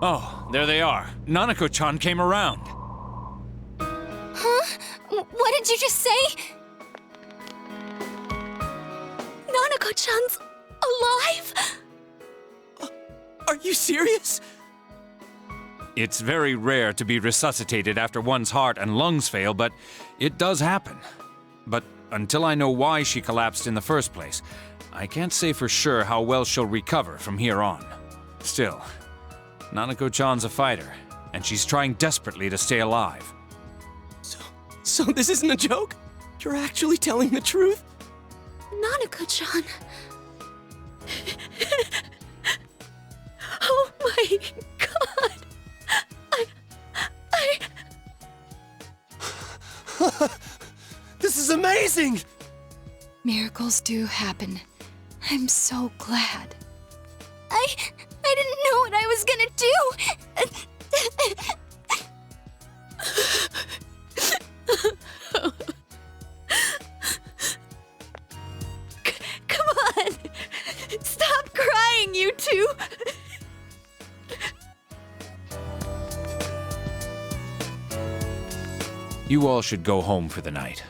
Oh, there they are. Nanako-chan came around. Huh? What did you just say? Nanako-chan's alive? Are you serious? It's very rare to be resuscitated after one's heart and lungs fail, but it does happen. But until I know why she collapsed in the first place, I can't say for sure how well she'll recover from here on. Still, Nanako-chan's a fighter, and she's trying desperately to stay alive. So this isn't a joke? You're actually telling the truth? Nanako-chan. Oh my god. This is amazing! Miracles do happen. I'm so glad. I didn't know what I was gonna do. Come on. Stop crying, you two. You all should go home for the night.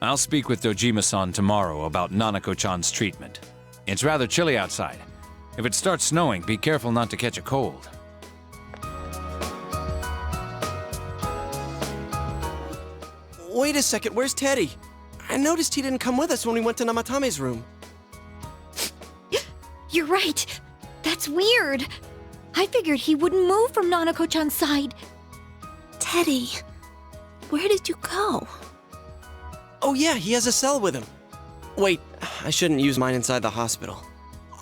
I'll speak with Dojima-san tomorrow about Nanako-chan's treatment. It's rather chilly outside. If it starts snowing, be careful not to catch a cold. Wait a second, where's Teddy? I noticed he didn't come with us when we went to Namatame's room. You're right. That's weird. I figured he wouldn't move from Nanako-chan's side. Teddy, where did you go? Oh yeah, he has a cell with him. Wait, I shouldn't use mine inside the hospital.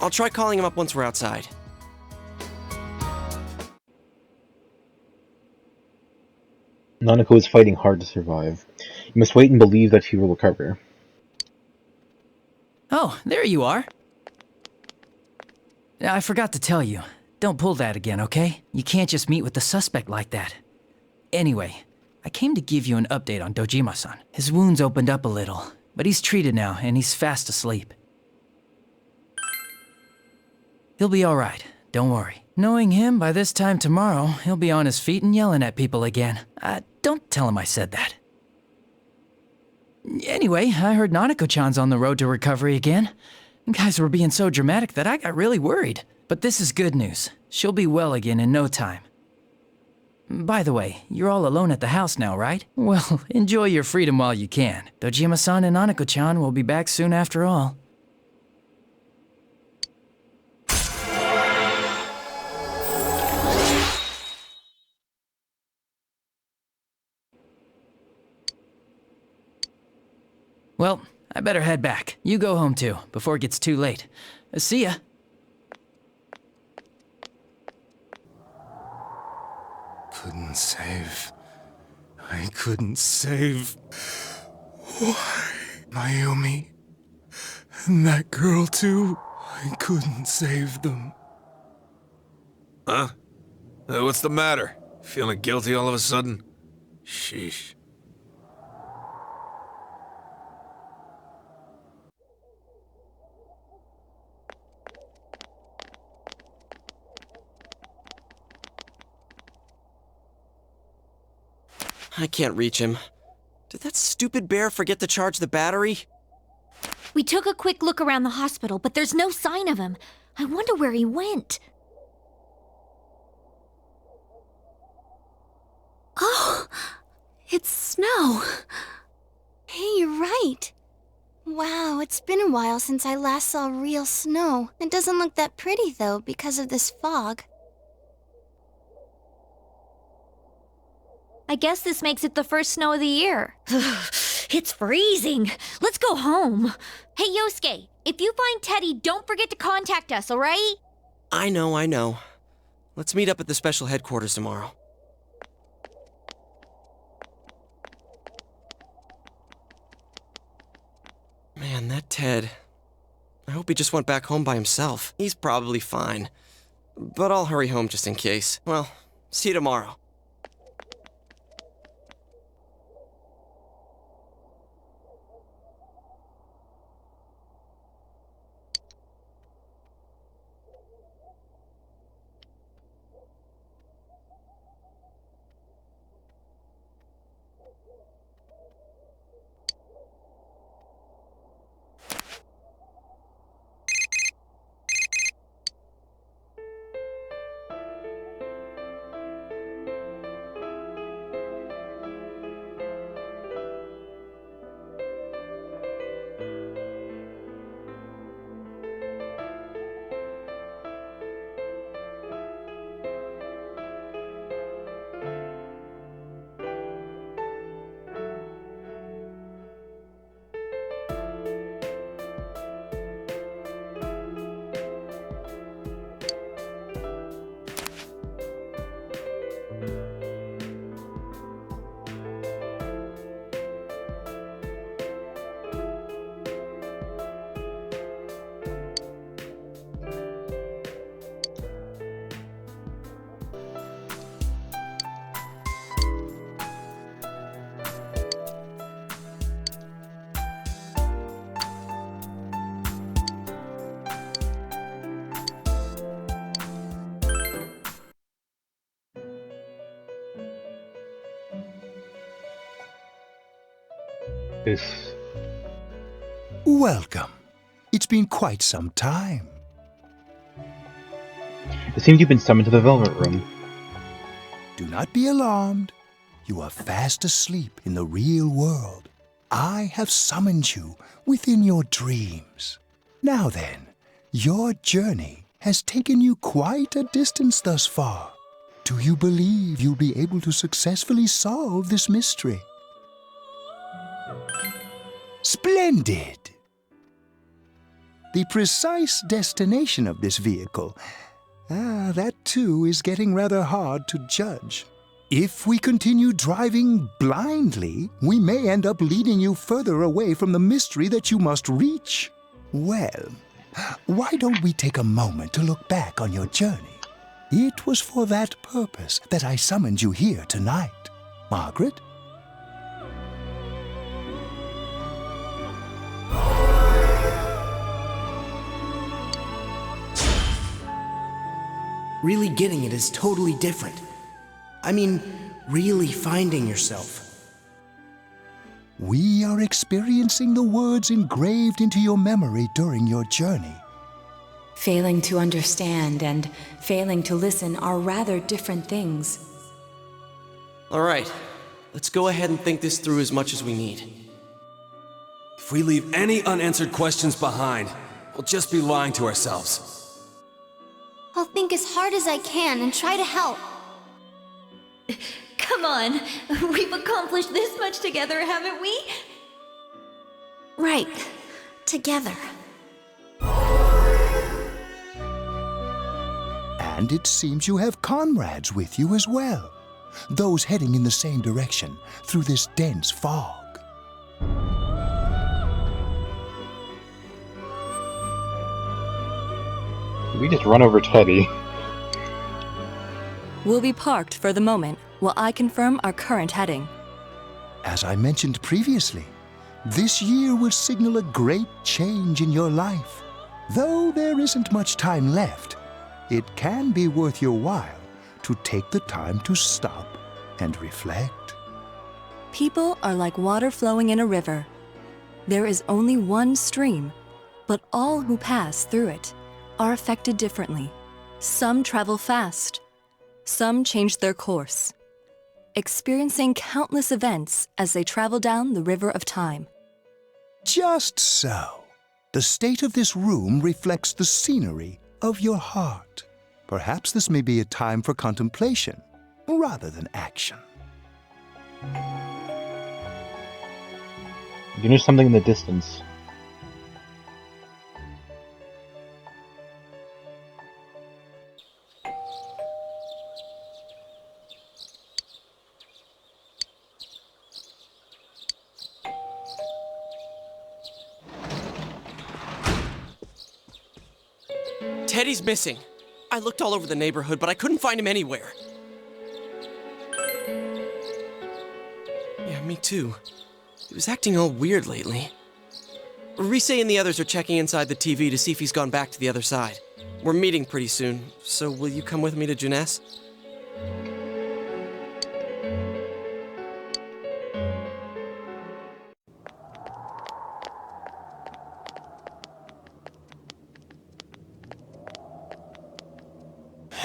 I'll try calling him up once we're outside. Nanako is fighting hard to survive. You must wait and believe that she will recover. Oh, there you are. I forgot to tell you. Don't pull that again, okay? You can't just meet with the suspect like that. Anyway, I came to give you an update on Dojima-san. His wounds opened up a little, but he's treated now and he's fast asleep. He'll be alright, don't worry. Knowing him, by this time tomorrow, he'll be on his feet and yelling at people again. Don't tell him I said that. Anyway, I heard Nanako-chan's on the road to recovery again. You guys were being so dramatic that I got really worried. But this is good news. She'll be well again in no time. By the way, you're all alone at the house now, right? Well, enjoy your freedom while you can. Dojima-san and Nanako-chan will be back soon after all. Well, I better head back. You go home too, before it gets too late. See ya. Couldn't save. I couldn't save. Why? Mayumi. And that girl too. I couldn't save them. Huh? What's the matter? Feeling guilty all of a sudden? Sheesh. I can't reach him. Did that stupid bear forget to charge the battery? We took a quick look around the hospital, but there's no sign of him. I wonder where he went. Oh, it's snow. Hey, you're right. Wow, it's been a while since I last saw real snow. It doesn't look that pretty, though, because of this fog. I guess this makes it the first snow of the year. It's freezing. Let's go home. Hey, Yosuke, if you find Teddy, don't forget to contact us, all right? I know. Let's meet up at the special headquarters tomorrow. Man, that Ted. I hope he just went back home by himself. He's probably fine. But I'll hurry home just in case. Well, see you tomorrow. This. Welcome. It's been quite some time. It seems you've been summoned to the Velvet Room. Do not be alarmed. You are fast asleep in the real world. I have summoned you within your dreams. Now then, your journey has taken you quite a distance thus far. Do you believe you'll be able to successfully solve this mystery? Splendid! The precise destination of this vehicle, that too is getting rather hard to judge. If we continue driving blindly, we may end up leading you further away from the mystery that you must reach. Well, why don't we take a moment to look back on your journey? It was for that purpose that I summoned you here tonight. Margaret? Really getting it is totally different. I mean, really finding yourself. We are experiencing the words engraved into your memory during your journey. Failing to understand and failing to listen are rather different things. All right, let's go ahead and think this through as much as we need. If we leave any unanswered questions behind, we'll just be lying to ourselves. I'll think as hard as I can and try to help. Come on, we've accomplished this much together, haven't we? Right. Together. And it seems you have comrades with you as well. Those heading in the same direction through this dense fog. We just run over Teddy. We'll be parked for the moment while I confirm our current heading. As I mentioned previously, this year will signal a great change in your life. Though there isn't much time left, it can be worth your while to take the time to stop and reflect. People are like water flowing in a river. There is only one stream, but all who pass through it are affected differently. Some travel fast, some change their course, experiencing countless events as they travel down the river of time. Just so. The state of this room reflects the scenery of your heart. Perhaps this may be a time for contemplation rather than action. You notice something in the distance. Teddy's missing. I looked all over the neighborhood, but I couldn't find him anywhere. Yeah, me too. He was acting all weird lately. Rise and the others are checking inside the TV to see if he's gone back to the other side. We're meeting pretty soon, so will you come with me to Jeunesse?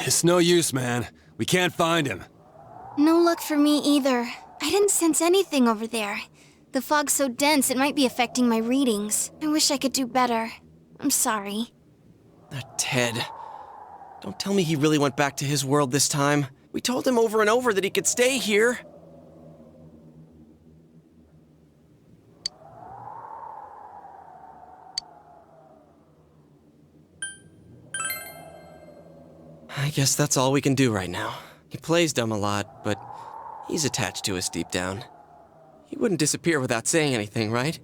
It's no use, man. We can't find him. No luck for me either. I didn't sense anything over there. The fog's so dense it might be affecting my readings. I wish I could do better. I'm sorry. Ted. Don't tell me he really went back to his world this time. We told him over and over that he could stay here. I guess that's all we can do right now. He plays dumb a lot, but he's attached to us deep down. He wouldn't disappear without saying anything, right?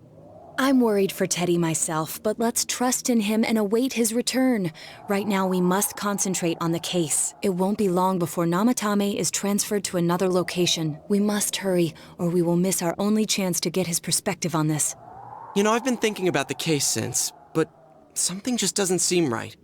I'm worried for Teddy myself, but let's trust in him and await his return. Right now, we must concentrate on the case. It won't be long before Namatame is transferred to another location. We must hurry, or we will miss our only chance to get his perspective on this. You know, I've been thinking about the case since, but something just doesn't seem right.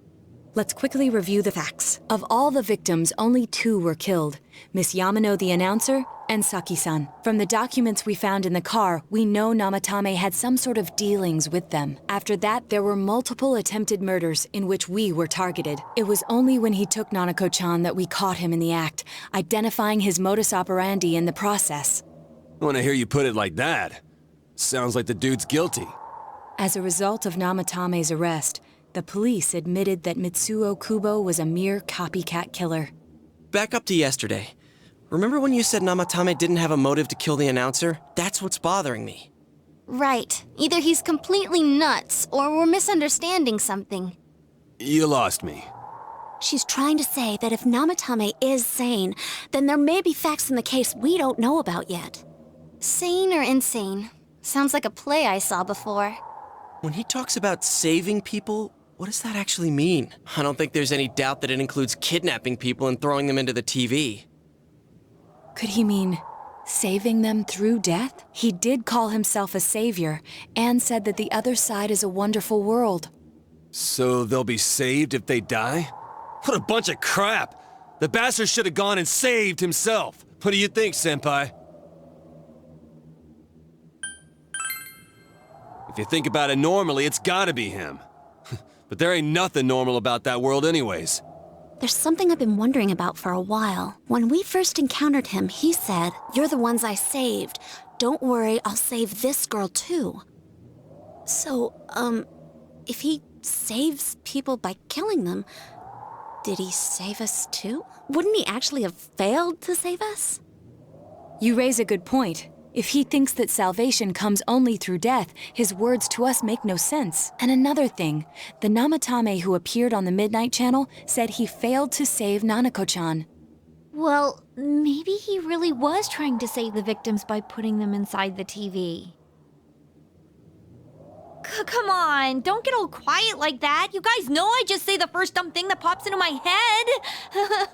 Let's quickly review the facts. Of all the victims, only 2 were killed. Miss Yamano, the announcer, and Saki-san. From the documents we found in the car, we know Namatame had some sort of dealings with them. After that, there were multiple attempted murders in which we were targeted. It was only when he took Nanako-chan that we caught him in the act, identifying his modus operandi in the process. When I hear you put it like that, sounds like the dude's guilty. As a result of Namatame's arrest, the police admitted that Mitsuo Kubo was a mere copycat killer. Back up to yesterday. Remember when you said Namatame didn't have a motive to kill the announcer? That's what's bothering me. Right. Either he's completely nuts, or we're misunderstanding something. You lost me. She's trying to say that if Namatame is sane, then there may be facts in the case we don't know about yet. Sane or insane? Sounds like a play I saw before. When he talks about saving people, what does that actually mean? I don't think there's any doubt that it includes kidnapping people and throwing them into the TV. Could he mean saving them through death? He did call himself a savior and said that the other side is a wonderful world. So they'll be saved if they die? What a bunch of crap! The bastard should have gone and saved himself. What do you think, Senpai? If you think about it normally, it's gotta be him. But there ain't nothing normal about that world anyways. There's something I've been wondering about for a while. When we first encountered him, he said, "You're the ones I saved. Don't worry, I'll save this girl too." So, if he saves people by killing them, did he save us too? Wouldn't he actually have failed to save us? You raise a good point. If he thinks that salvation comes only through death, his words to us make no sense. And another thing, the Namatame who appeared on the Midnight Channel said he failed to save Nanako-chan. Well, maybe he really was trying to save the victims by putting them inside the TV. Come on, don't get all quiet like that. You guys know I just say the first dumb thing that pops into my head.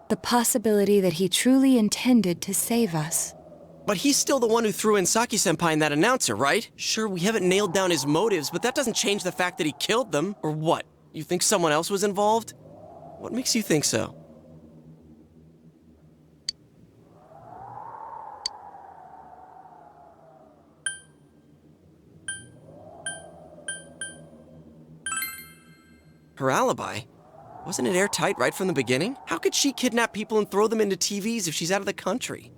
The possibility that he truly intended to save us. But he's still the one who threw in Saki-senpai and that announcer, right? Sure, we haven't nailed down his motives, but that doesn't change the fact that he killed them. Or what? You think someone else was involved? What makes you think so? Her alibi? Wasn't it airtight right from the beginning? How could she kidnap people and throw them into TVs if she's out of the country?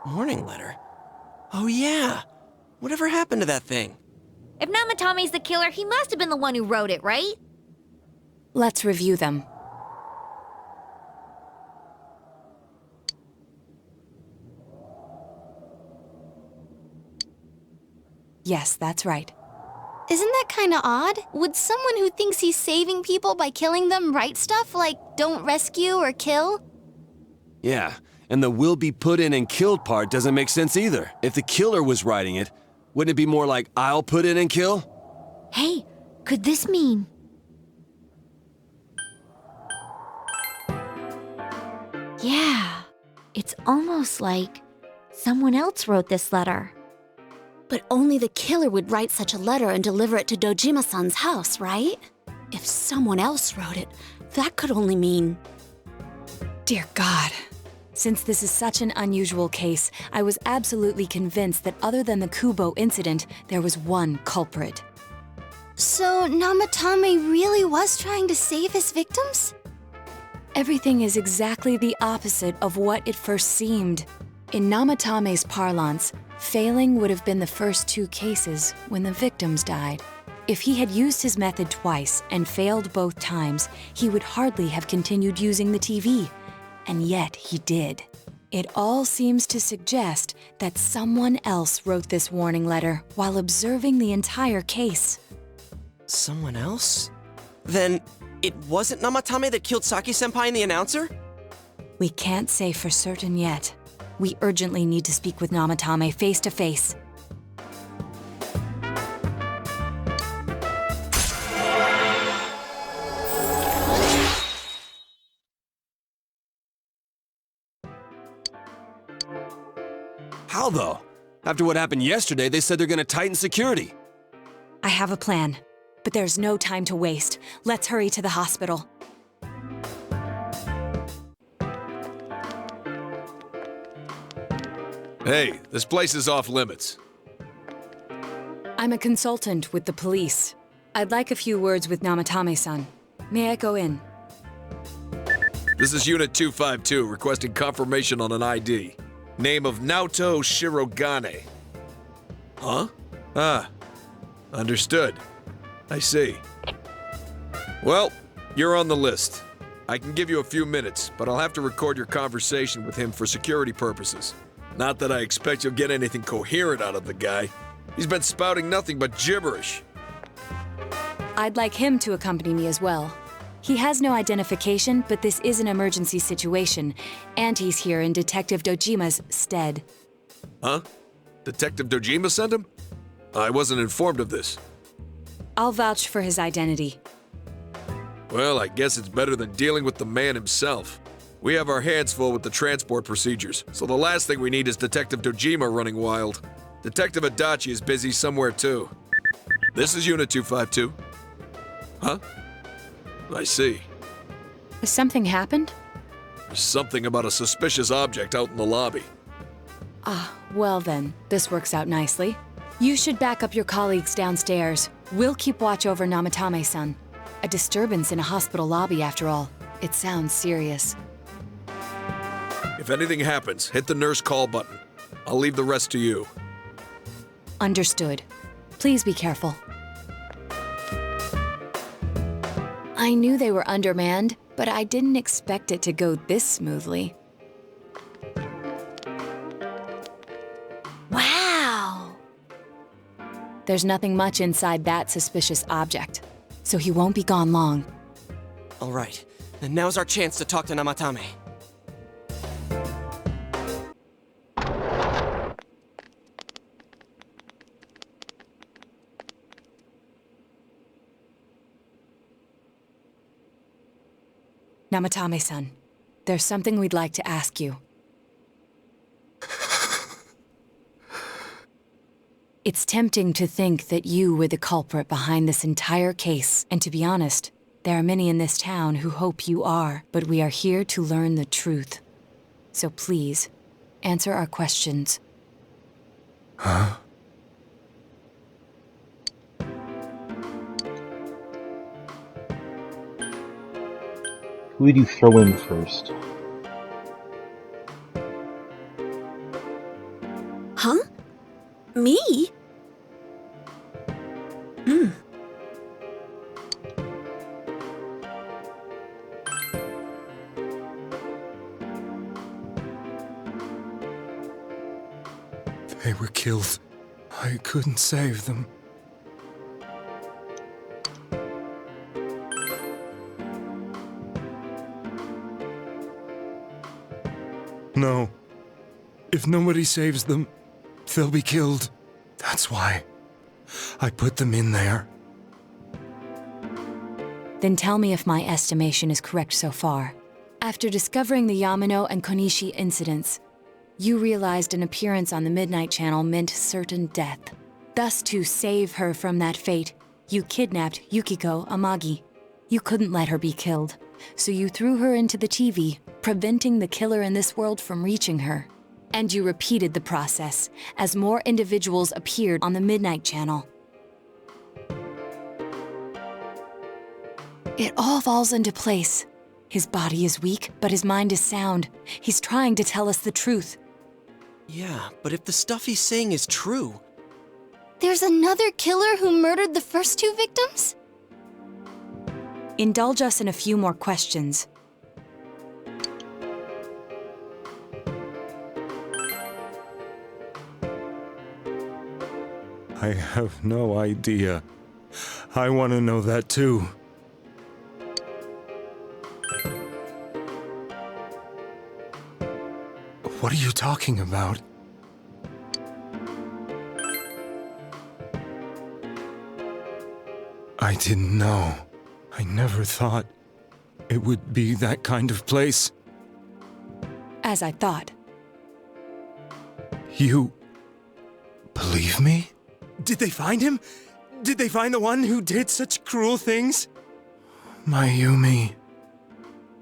Morning letter? Oh yeah! Whatever happened to that thing? If Namatame's the killer, he must have been the one who wrote it, right? Let's review them. Yes, that's right. Isn't that kinda odd? Would someone who thinks he's saving people by killing them write stuff like, "Don't rescue or kill"? Yeah, and the will be put in and killed part doesn't make sense either. If the killer was writing it, wouldn't it be more like, I'll put in and kill? Hey, could this mean... Yeah, it's almost like someone else wrote this letter. But only the killer would write such a letter and deliver it to Dojima-san's house, right? If someone else wrote it, that could only mean... Dear God. Since this is such an unusual case, I was absolutely convinced that other than the Kubo incident, there was one culprit. So Namatame really was trying to save his victims? Everything is exactly the opposite of what it first seemed. In Namatame's parlance, failing would have been the first 2 cases when the victims died. If he had used his method twice and failed both times, he would hardly have continued using the TV. And yet he did. It all seems to suggest that someone else wrote this warning letter while observing the entire case. Someone else? Then it wasn't Namatame that killed Saki-senpai and the announcer? We can't say for certain yet. We urgently need to speak with Namatame face to face. How though? After what happened yesterday, they said they're gonna tighten security. I have a plan, but there's no time to waste. Let's hurry to the hospital. Hey, this place is off limits. I'm a consultant with the police. I'd like a few words with Namatame-san. May I go in? This is Unit 252, requesting confirmation on an ID. Name of Naoto Shirogane. Huh? Ah, understood. I see. Well, you're on the list. I can give you a few minutes, but I'll have to record your conversation with him for security purposes. Not that I expect you'll get anything coherent out of the guy. He's been spouting nothing but gibberish. I'd like him to accompany me as well. He has no identification, but this is an emergency situation, and he's here in Detective Dojima's stead. Huh? Detective Dojima sent him? I wasn't informed of this. I'll vouch for his identity. Well, I guess it's better than dealing with the man himself. We have our hands full with the transport procedures, so the last thing we need is Detective Dojima running wild. Detective Adachi is busy somewhere too. This is Unit 252. Huh? I see. Has something happened? There's something about a suspicious object out in the lobby. Ah, well then, this works out nicely. You should back up your colleagues downstairs. We'll keep watch over Namatame-san. A disturbance in a hospital lobby, after all. It sounds serious. If anything happens, hit the nurse call button. I'll leave the rest to you. Understood. Please be careful. I knew they were undermanned, but I didn't expect it to go this smoothly. Wow! There's nothing much inside that suspicious object, so he won't be gone long. All right, then now's our chance to talk to Namatame. Namatame-san, there's something we'd like to ask you. It's tempting to think that you were the culprit behind this entire case, and to be honest, there are many in this town who hope you are, but we are here to learn the truth. So please, answer our questions. Huh? Who would you throw in first? Huh? Me? They were killed. I couldn't save them. No. If nobody saves them, they'll be killed. That's why I put them in there. Then tell me if my estimation is correct so far. After discovering the Yamano and Konishi incidents, you realized an appearance on the Midnight Channel meant certain death. Thus, to save her from that fate, you kidnapped Yukiko Amagi. You couldn't let her be killed, so you threw her into the TV, preventing the killer in this world from reaching her. And you repeated the process as more individuals appeared on the Midnight Channel. It all falls into place. His body is weak, but his mind is sound. He's trying to tell us the truth. Yeah, but if the stuff he's saying is true... There's another killer who murdered the first two victims? Indulge us in a few more questions. I have no idea. I want to know that too. What are you talking about? I didn't know. I never thought it would be that kind of place. As I thought. You believe me? Did they find him? Did they find the one who did such cruel things? Mayumi.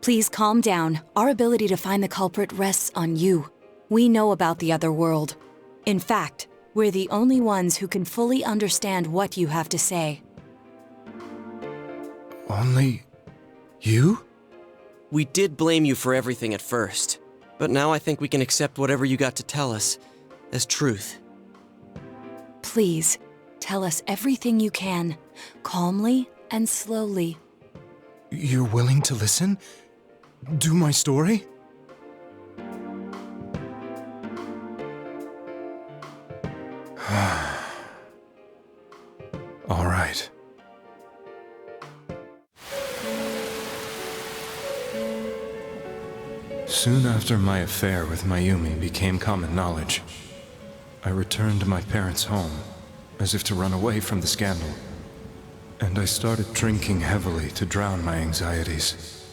Please calm down. Our ability to find the culprit rests on you. We know about the other world. In fact, we're the only ones who can fully understand what you have to say. Only you? We did blame you for everything at first, but now I think we can accept whatever you got to tell us as truth. Please, tell us everything you can, calmly and slowly. You're willing to listen? Do my story? All right. Soon after my affair with Mayumi became common knowledge, I returned to my parents' home, as if to run away from the scandal. And I started drinking heavily to drown my anxieties.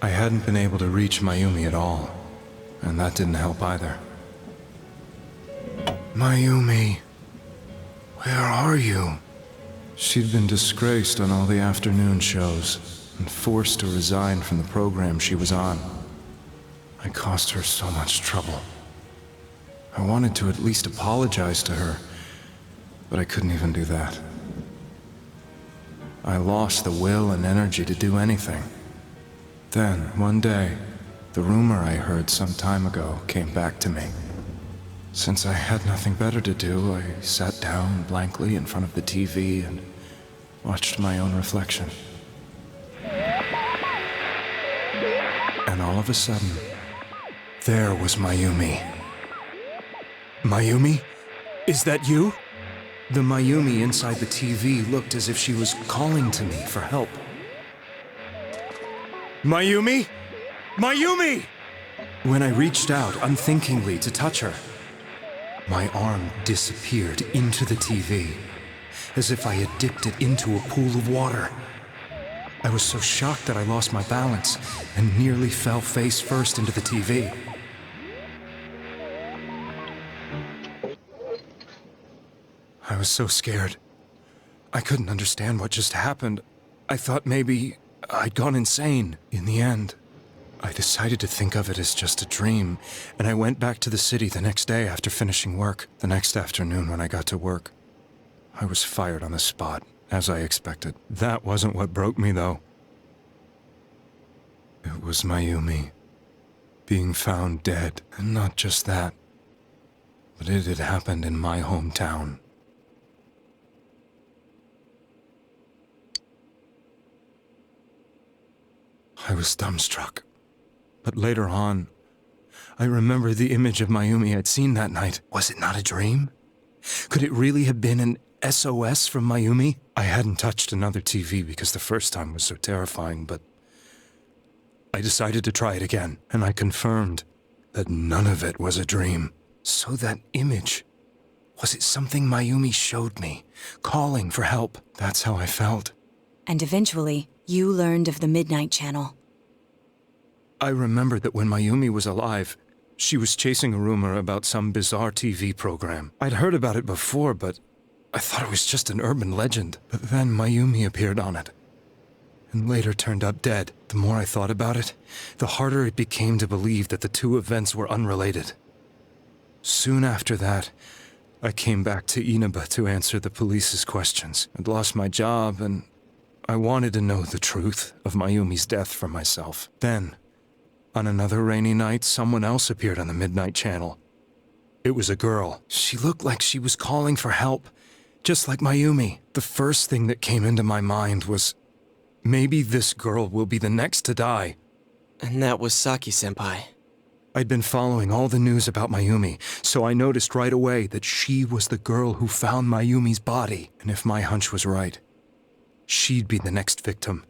I hadn't been able to reach Mayumi at all, and that didn't help either. Mayumi, where are you? She'd been disgraced on all the afternoon shows, and forced to resign from the program she was on. I caused her so much trouble. I wanted to at least apologize to her, but I couldn't even do that. I lost the will and energy to do anything. Then, one day, the rumor I heard some time ago came back to me. Since I had nothing better to do, I sat down blankly in front of the TV and watched my own reflection. And all of a sudden, there was Mayumi. Mayumi? Is that you? The Mayumi inside the TV looked as if she was calling to me for help. Mayumi? Mayumi! When I reached out unthinkingly to touch her, my arm disappeared into the TV, as if I had dipped it into a pool of water. I was so shocked that I lost my balance and nearly fell face first into the TV. I was so scared. I couldn't understand what just happened. I thought maybe I'd gone insane. In the end, I decided to think of it as just a dream, and I went back to the city the next day after finishing work. The next afternoon when I got to work, I was fired on the spot, as I expected. That wasn't what broke me, though. It was Mayumi being found dead, and not just that, but it had happened in my hometown. I was dumbstruck. But later on, I remembered the image of Mayumi I'd seen that night. Was it not a dream? Could it really have been an SOS from Mayumi? I hadn't touched another TV because the first time was so terrifying, but I decided to try it again, and I confirmed that none of it was a dream. So that image, was it something Mayumi showed me, calling for help? That's how I felt. And eventually, you learned of the Midnight Channel. I remembered that when Mayumi was alive, she was chasing a rumor about some bizarre TV program. I'd heard about it before, but I thought it was just an urban legend. But then Mayumi appeared on it, and later turned up dead. The more I thought about it, the harder it became to believe that the two events were unrelated. Soon after that, I came back to Inaba to answer the police's questions. I'd lost my job, and I wanted to know the truth of Mayumi's death for myself. Then, on another rainy night, someone else appeared on the Midnight Channel. It was a girl. She looked like she was calling for help, just like Mayumi. The first thing that came into my mind was, maybe this girl will be the next to die. And that was Saki-senpai. I'd been following all the news about Mayumi, so I noticed right away that she was the girl who found Mayumi's body. And if my hunch was right, she'd be the next victim.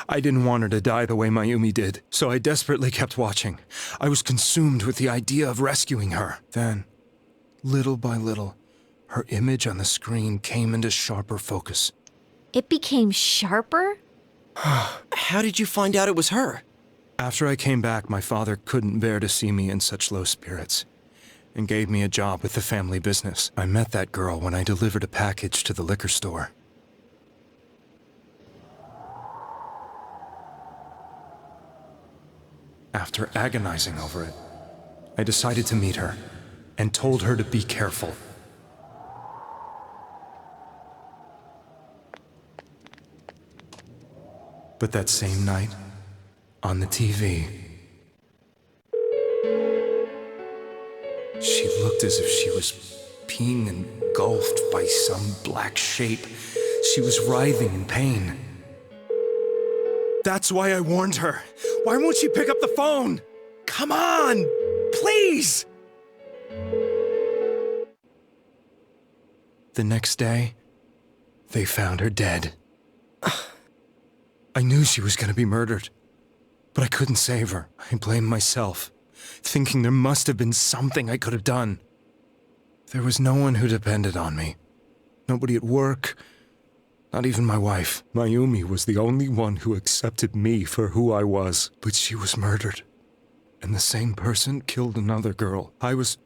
I didn't want her to die the way Mayumi did, so I desperately kept watching. I was consumed with the idea of rescuing her. Then, little by little, her image on the screen came into sharper focus. It became sharper? How did you find out it was her? After I came back, my father couldn't bear to see me in such low spirits, and gave me a job with the family business. I met that girl when I delivered a package to the liquor store. After agonizing over it, I decided to meet her and told her to be careful. But that same night, on the TV, she looked as if she was being engulfed by some black shape. She was writhing in pain. That's why I warned her. Why won't she pick up the phone? Come on, please! The next day, they found her dead. I knew she was gonna be murdered, but I couldn't save her. I blamed myself, thinking there must have been something I could have done. There was no one who depended on me. Nobody at work, not even my wife. Mayumi was the only one who accepted me for who I was, but she was murdered. And the same person killed another girl. I was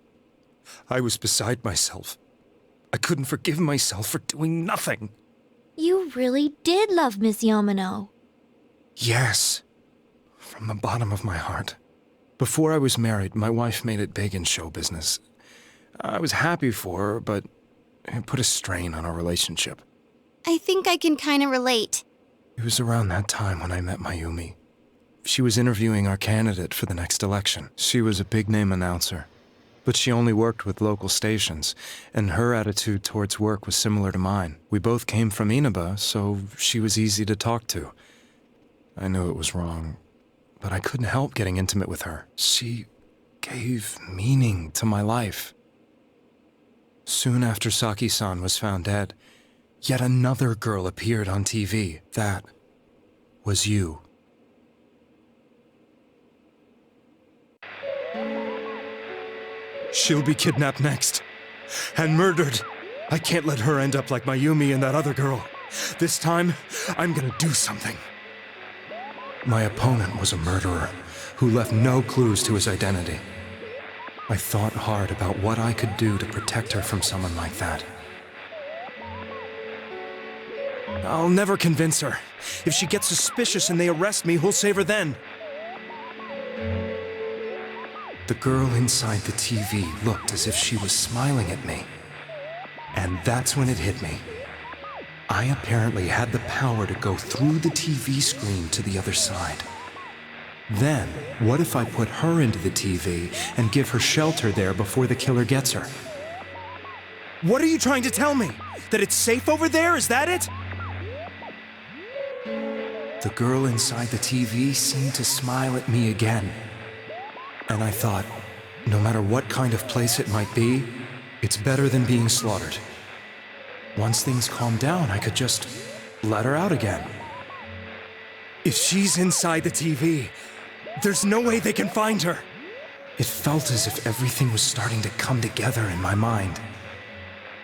beside myself. I couldn't forgive myself for doing nothing. You really did love Miss Yamano. Yes, from the bottom of my heart. Before I was married, my wife made it big in show business. I was happy for her, but it put a strain on our relationship. I think I can kind of relate. It was around that time when I met Mayumi. She was interviewing our candidate for the next election. She was a big-name announcer, but she only worked with local stations, and her attitude towards work was similar to mine. We both came from Inaba, so she was easy to talk to. I knew it was wrong, but I couldn't help getting intimate with her. She gave meaning to my life. Soon after Saki-san was found dead, yet another girl appeared on TV. That was you. She'll be kidnapped next, and murdered. I can't let her end up like Mayumi and that other girl. This time, I'm gonna do something. My opponent was a murderer who left no clues to his identity. I thought hard about what I could do to protect her from someone like that. I'll never convince her. If she gets suspicious and they arrest me, who'll save her then? The girl inside the TV looked as if she was smiling at me. And that's when it hit me. I apparently had the power to go through the TV screen to the other side. Then, what if I put her into the TV and give her shelter there before the killer gets her? What are you trying to tell me? That it's safe over there? Is that it? The girl inside the TV seemed to smile at me again. And I thought, no matter what kind of place it might be, it's better than being slaughtered. Once things calmed down, I could just let her out again. If she's inside the TV, there's no way they can find her. It felt as if everything was starting to come together in my mind.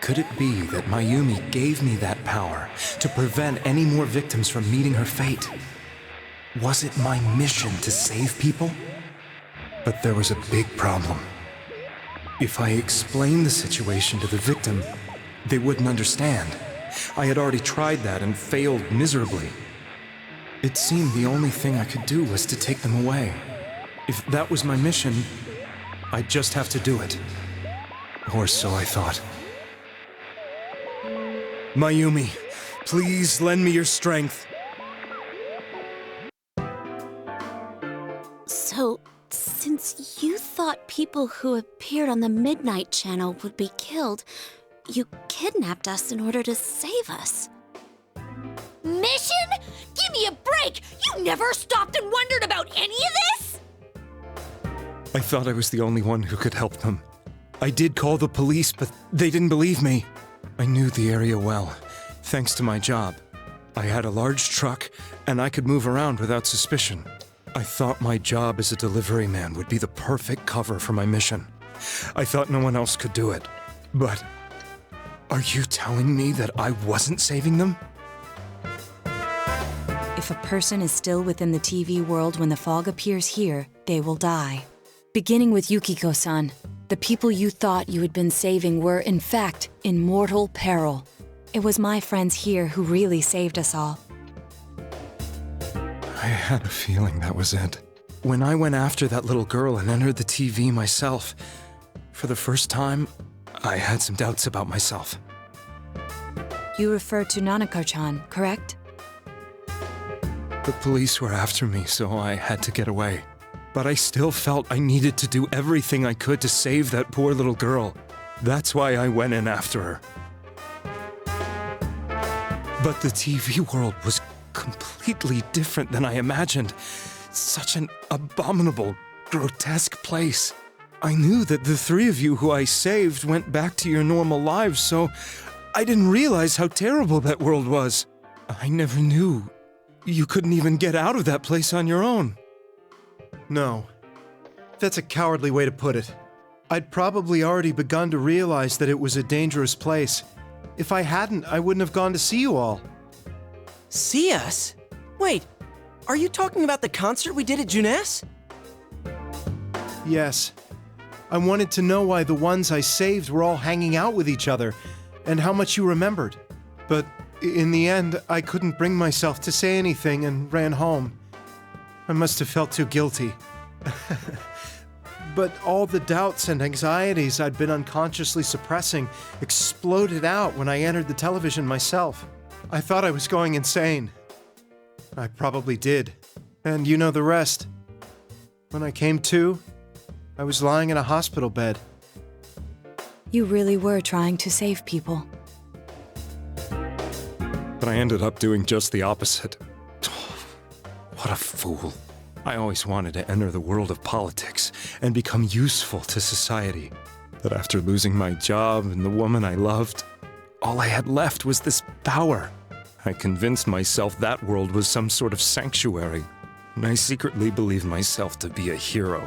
Could it be that Mayumi gave me that power to prevent any more victims from meeting her fate? Was it my mission to save people? But there was a big problem. If I explained the situation to the victim, they wouldn't understand. I had already tried that and failed miserably. It seemed the only thing I could do was to take them away. If that was my mission, I'd just have to do it. Or so I thought. Mayumi, please lend me your strength. So, since you thought people who appeared on the Midnight Channel would be killed, you kidnapped us in order to save us. Mission? Give me a break! You never stopped and wondered about any of this? I thought I was the only one who could help them. I did call the police, but they didn't believe me. I knew the area well, thanks to my job. I had a large truck, and I could move around without suspicion. I thought my job as a delivery man would be the perfect cover for my mission. I thought no one else could do it. But are you telling me that I wasn't saving them? If a person is still within the TV world when the fog appears here, they will die. Beginning with Yukiko-san, The people you thought you had been saving were, in fact, in mortal peril. It was my friends here who really saved us all. I had a feeling that was it. When I went after that little girl and entered the TV myself, for the first time, I had some doubts about myself. You refer to Nanako-chan, correct? The police were after me, so I had to get away. But I still felt I needed to do everything I could to save that poor little girl. That's why I went in after her. But the TV world was completely different than I imagined. Such an abominable, grotesque place. I knew that the three of you who I saved went back to your normal lives, so I didn't realize how terrible that world was. I never knew you couldn't even get out of that place on your own. No. That's a cowardly way to put it. I'd probably already begun to realize that it was a dangerous place. If I hadn't, I wouldn't have gone to see you all. See us? Wait, are you talking about the concert we did at Juness? Yes. I wanted to know why the ones I saved were all hanging out with each other, and how much you remembered. But in the end, I couldn't bring myself to say anything and ran home. I must have felt too guilty. But all the doubts and anxieties I'd been unconsciously suppressing exploded out when I entered the television myself. I thought I was going insane. I probably did. And you know the rest. When I came to, I was lying in a hospital bed. You really were trying to save people. But I ended up doing just the opposite. What a fool. I always wanted to enter the world of politics and become useful to society. But after losing my job and the woman I loved, all I had left was this power. I convinced myself that world was some sort of sanctuary, and I secretly believed myself to be a hero.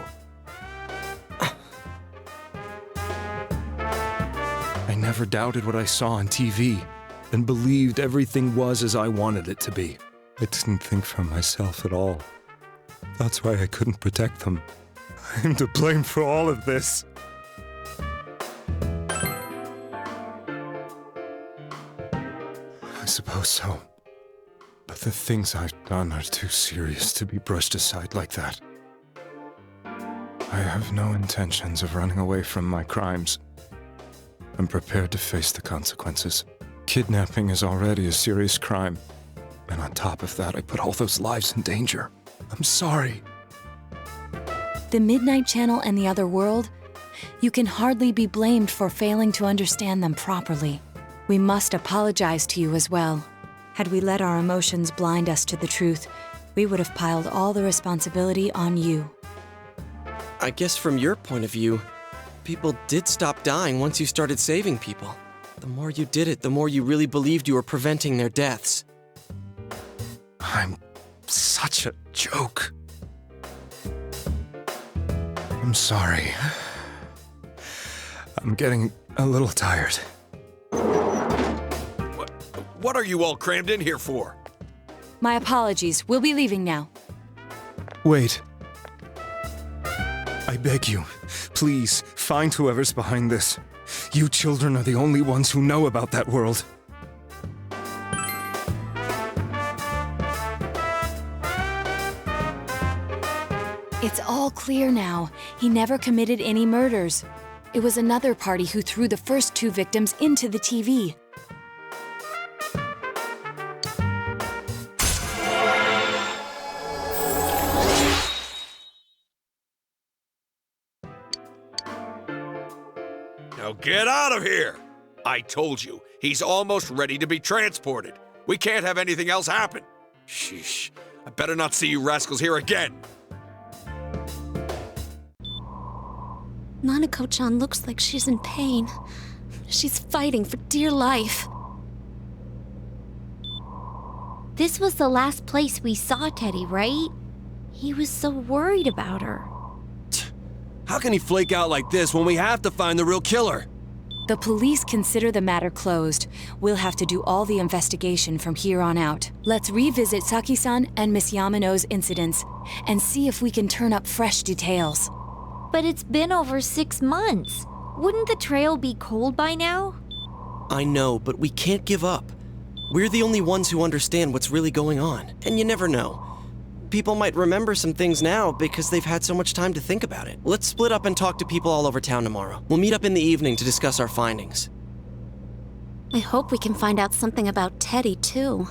I never doubted what I saw on TV, and believed everything was as I wanted it to be. I didn't think for myself at all. That's why I couldn't protect them. I'm to blame for all of this. I suppose so. But the things I've done are too serious to be brushed aside like that. I have no intentions of running away from my crimes. I'm prepared to face the consequences. Kidnapping is already a serious crime. And on top of that, I put all those lives in danger. I'm sorry. The Midnight Channel and the other world, you can hardly be blamed for failing to understand them properly. We must apologize to you as well. Had we let our emotions blind us to the truth, we would have piled all the responsibility on you. I guess from your point of view, people did stop dying once you started saving people. The more you did it, the more you really believed you were preventing their deaths. I'm such a joke. I'm sorry. I'm getting a little tired. What are you all crammed in here for? My apologies. We'll be leaving now. Wait. I beg you, please, find whoever's behind this. You children are the only ones who know about that world. It's all clear now. He never committed any murders. It was another party who threw the first two victims into the TV. Now get out of here! I told you, he's almost ready to be transported. We can't have anything else happen. Sheesh, I better not see you rascals here again. Nanako-chan looks like she's in pain. She's fighting for dear life. This was the last place we saw Teddy, right? He was so worried about her. How can he flake out like this when we have to find the real killer? The police consider the matter closed. We'll have to do all the investigation from here on out. Let's revisit Saki-san and Miss Yamano's incidents and see if we can turn up fresh details. But it's been over 6 months. Wouldn't the trail be cold by now? I know, but we can't give up. We're the only ones who understand what's really going on. And you never know. People might remember some things now because they've had so much time to think about it. Let's split up and talk to people all over town tomorrow. We'll meet up in the evening to discuss our findings. I hope we can find out something about Teddy, too.